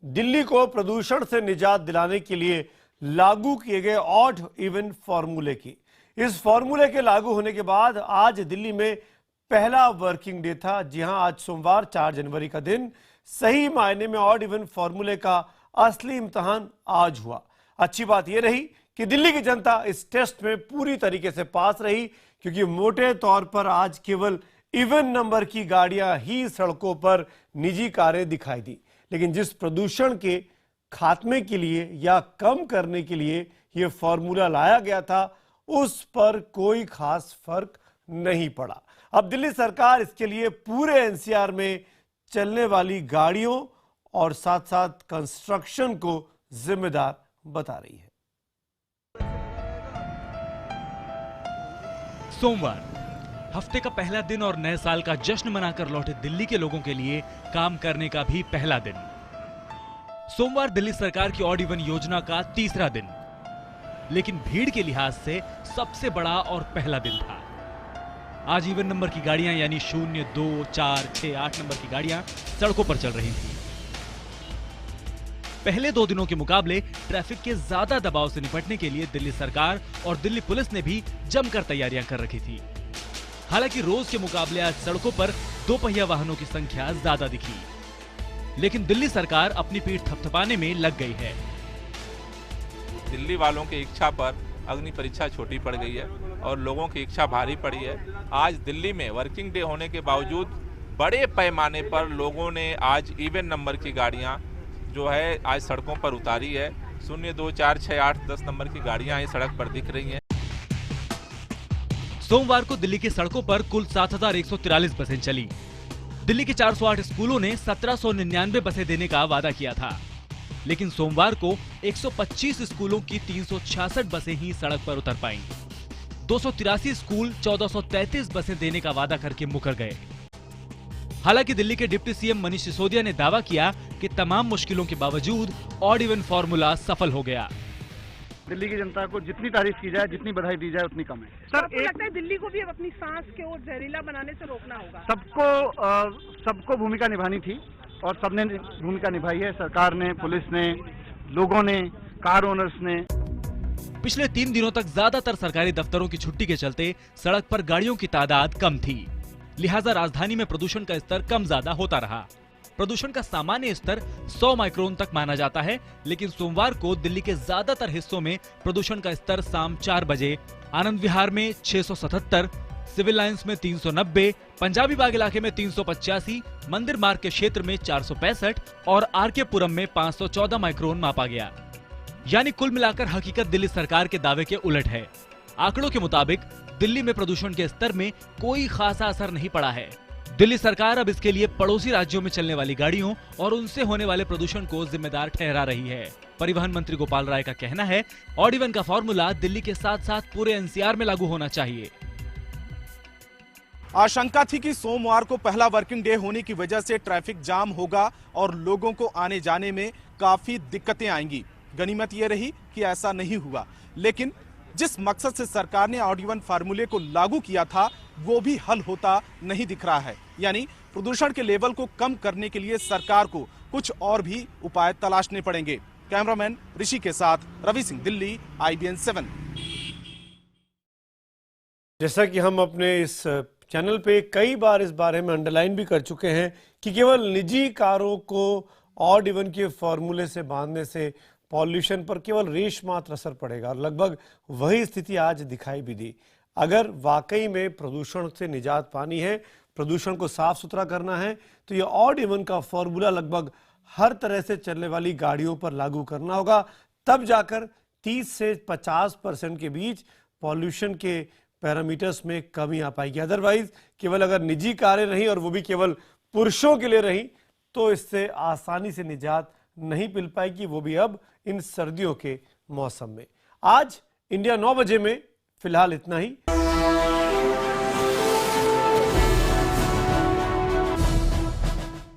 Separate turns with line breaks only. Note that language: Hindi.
दिल्ली को प्रदूषण से निजात दिलाने के लिए लागू किए गए ऑड इवन फॉर्मूले की। इस फॉर्मूले के लागू होने के बाद आज दिल्ली में पहला वर्किंग डे था। जी हां, आज सोमवार 4 जनवरी का दिन सही मायने में ऑड इवन फॉर्मूले का असली इम्तिहान आज हुआ। अच्छी बात यह रही कि दिल्ली की जनता इस टेस्ट में पूरी तरीके से पास रही, क्योंकि मोटे तौर पर आज केवल इवन नंबर की गाड़ियां ही सड़कों पर निजी कारें दिखाई दी। लेकिन जिस प्रदूषण के खात्मे के लिए या कम करने के लिए यह फॉर्मूला लाया गया था, उस पर कोई खास फर्क नहीं पड़ा। अब दिल्ली सरकार इसके लिए पूरे एनसीआर में चलने वाली गाड़ियों और साथ साथ कंस्ट्रक्शन को जिम्मेदार बता रही है।
सोमवार हफ्ते का पहला दिन और नए साल का जश्न मनाकर लौटे दिल्ली के लोगों के लिए काम करने का भी पहला दिन। सोमवार दिल्ली सरकार की ऑड इवन योजना का तीसरा दिन, लेकिन भीड़ के लिहाज से सबसे बड़ा और पहला दिन था। आज इवन नंबर की गाड़ियां यानी 0, 2, 4, 6, 8 नंबर की गाड़ियां सड़कों पर चल रही थी। पहले 2 दिनों के मुकाबले ट्रैफिक के ज्यादा दबाव से निपटने के लिए दिल्ली सरकार और दिल्ली पुलिस ने भी जमकर तैयारियां कर रखी थी। हालांकि रोज के मुकाबले आज सड़कों पर 2 पहिया वाहनों की संख्या ज्यादा दिखी, लेकिन दिल्ली सरकार अपनी पीठ थपथपाने में लग गई है।
दिल्ली वालों की इच्छा पर अग्नि परीक्षा छोटी पड़ गई है और लोगों की इच्छा भारी पड़ी है। आज दिल्ली में वर्किंग डे होने के बावजूद बड़े पैमाने पर लोगों ने आज इवन नंबर की गाड़ियां जो है आज सड़कों पर उतारी है। 0, 2, 4, 6, 8, 10 नंबर की गाड़ियां इस सड़क पर दिख रही हैं।
सोमवार को दिल्ली की सड़कों पर कुल 7,143 बसें चली। दिल्ली के 408 स्कूलों ने 1,799 बसें देने का वादा किया था, लेकिन सोमवार को 125 स्कूलों की 366 बसें ही सड़क पर उतर पाईं। 283 स्कूल 1433 बसें देने का वादा करके मुकर गए। हालांकि दिल्ली के डिप्टी सीएम मनीष सिसोदिया ने दावा किया कि तमाम मुश्किलों के बावजूद ऑड इवन फॉर्मूला सफल हो गया।
दिल्ली की जनता को जितनी तारीफ की जाए, जितनी बधाई दी जाए, उतनी कम है।
सर, आपको लगता है दिल्ली को भी अब अपनी सांस के और जहरीला बनाने से रोकना होगा?
सबको भूमिका निभानी थी और सबने भूमिका निभाई है। सरकार ने, पुलिस ने, लोगों ने, कार ओनर्स ने।
पिछले 3 दिनों तक ज्यादातर सरकारी दफ्तरों की छुट्टी के चलते सड़क पर गाड़ियों की तादाद कम थी, लिहाजा राजधानी में प्रदूषण का स्तर कम ज्यादा होता रहा। प्रदूषण का सामान्य स्तर 100 माइक्रोन तक माना जाता है, लेकिन सोमवार को दिल्ली के ज्यादातर हिस्सों में प्रदूषण का स्तर शाम 4 बजे आनंद विहार में 677, सिविल लाइंस में 390, पंजाबी बाग इलाके में 385, मंदिर मार्ग के क्षेत्र में 465 और आरके पुरम में 514 माइक्रोन मापा गया। यानी कुल मिलाकर हकीकत दिल्ली सरकार के दावे के उलट है। आंकड़ों के मुताबिक दिल्ली में प्रदूषण के स्तर में कोई खासा असर नहीं पड़ा है। दिल्ली सरकार अब इसके लिए पड़ोसी राज्यों में चलने वाली गाड़ियों और उनसे होने वाले प्रदूषण को जिम्मेदार ठहरा रही है। परिवहन मंत्री गोपाल राय का कहना है, ऑड इवन का फॉर्मूला दिल्ली के साथ साथ पूरे एनसीआर में लागू होना चाहिए।
आशंका थी कि सोमवार को पहला वर्किंग डे होने की वजह से ट्रैफिक जाम होगा और लोगों को आने जाने में काफी दिक्कतें आएंगी। गनीमत यह रही कि ऐसा नहीं हुआ, लेकिन जिस मकसद से सरकार ने ऑड इवन फार्मूले को लागू किया था, वो भी हल होता नहीं दिख रहा है। यानी प्रदूषण के लेवल को कम करने के लिए सरकार को कुछ और भी उपाय तलाशने पड़ेंगे। कैमरामैन ऋषि के साथ रवि सिंह, दिल्ली, IBN 7।
जैसा कि हम अपने इस चैनल पे कई बार इस बारे में अंडरलाइन भी कर चुके हैं कि केवल निजी कारों को ऑड इवन के फॉर्मूले से बांधने से पॉल्यूशन पर केवल रेश मात्र असर पड़ेगा, और लगभग वही स्थिति आज दिखाई भी दी। अगर वाकई में प्रदूषण से निजात पानी है, प्रदूषण को साफ सुथरा करना है, तो ये ऑड इवन का फॉर्मूला लगभग हर तरह से चलने वाली गाड़ियों पर लागू करना होगा। तब जाकर 30 से 50% के बीच पॉल्यूशन के पैरामीटर्स में कमी आ पाएगी। अदरवाइज केवल अगर निजी कारें रहीं और वो भी केवल पुरुषों के लिए रहीं, तो इससे आसानी से निजात नहीं मिल पाएगी, वो भी अब इन सर्दियों के मौसम में। आज इंडिया 9 बजे में फिलहाल इतना ही।